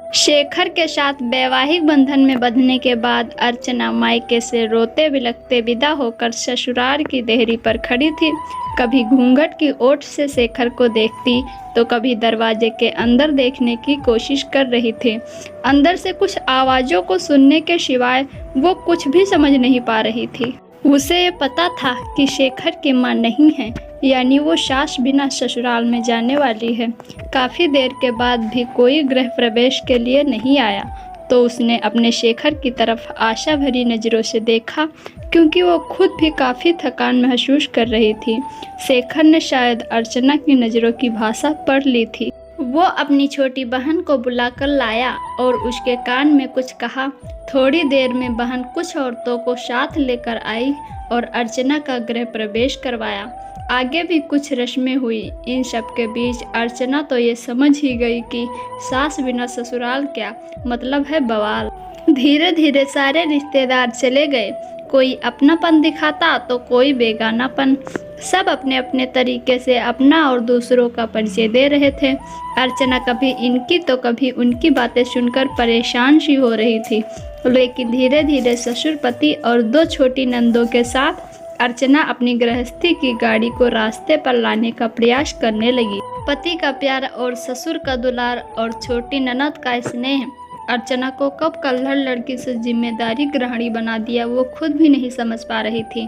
शेखर के साथ वैवाहिक बंधन में बंधने के बाद अर्चना मायके से रोते बिलखते विदा होकर ससुराल की देहरी पर खड़ी थी। कभी घूंघट की ओट से शेखर को देखती तो कभी दरवाजे के अंदर देखने की कोशिश कर रही थी। अंदर से कुछ आवाज़ों को सुनने के सिवाय वो कुछ भी समझ नहीं पा रही थी। उसे ये पता था कि शेखर की मां नहीं है, यानी वो सास बिना ससुराल में जाने वाली है। काफ़ी देर के बाद भी कोई गृह प्रवेश के लिए नहीं आया तो उसने अपने शेखर की तरफ आशा भरी नज़रों से देखा, क्योंकि वो खुद भी काफ़ी थकान महसूस कर रही थी। शेखर ने शायद अर्चना की नज़रों की भाषा पढ़ ली थी। वो अपनी छोटी बहन को बुलाकर लाया और उसके कान में कुछ कहा। थोड़ी देर में बहन कुछ औरतों को साथ लेकर आई और अर्चना का गृह प्रवेश करवाया। आगे भी कुछ रस्में हुई। इन सब के बीच अर्चना तो ये समझ ही गई कि सास बिना ससुराल क्या मतलब है बवाल। धीरे धीरे सारे रिश्तेदार चले गए। कोई अपनापन दिखाता तो कोई बेगानापन। सब अपने अपने तरीके से अपना और दूसरों का परिचय दे रहे थे। अर्चना कभी इनकी तो कभी उनकी बातें सुनकर परेशान सी हो रही थी, लेकिन धीरे धीरे ससुर पति और 2 छोटी नंदों के साथ अर्चना अपनी गृहस्थी की गाड़ी को रास्ते पर लाने का प्रयास करने लगी। पति का प्यार और ससुर का दुलार और छोटी ननद का स्नेह अर्चना को कब कल्हड़ लड़की से जिम्मेदारी गृहिणी बना दिया वो खुद भी नहीं समझ पा रही थी।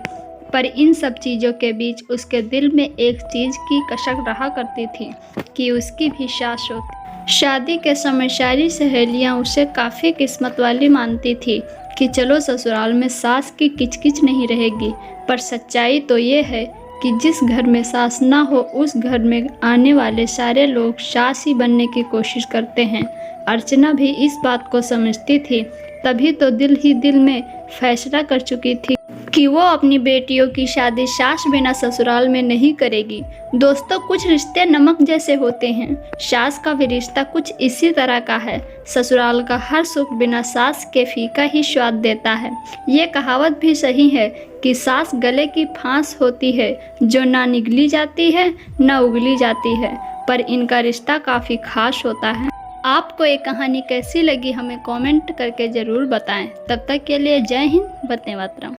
पर इन सब चीज़ों के बीच उसके दिल में एक चीज़ की कसक रहा करती थी कि उसकी भी सास होती। शादी के समय सारी सहेलियां उसे काफ़ी किस्मत वाली मानती थी कि चलो ससुराल में सास की किचकिच नहीं रहेगी। पर सच्चाई तो ये है कि जिस घर में सास ना हो उस घर में आने वाले सारे लोग सास ही बनने की कोशिश करते हैं। अर्चना भी इस बात को समझती थी, तभी तो दिल ही दिल में फैसला कर चुकी थी कि वो अपनी बेटियों की शादी सास बिना ससुराल में नहीं करेगी। दोस्तों, कुछ रिश्ते नमक जैसे होते हैं। सास का भी रिश्ता कुछ इसी तरह का है। ससुराल का हर सुख बिना सास के फीका ही स्वाद देता है। ये कहावत भी सही है कि सास गले की फांस होती है जो ना निगली जाती है ना उगली जाती है, पर इनका रिश्ता काफ़ी खास होता है। आपको ये कहानी कैसी लगी हमें कमेंट करके ज़रूर बताएं। तब तक के लिए जय हिंद, वंदे मातरम।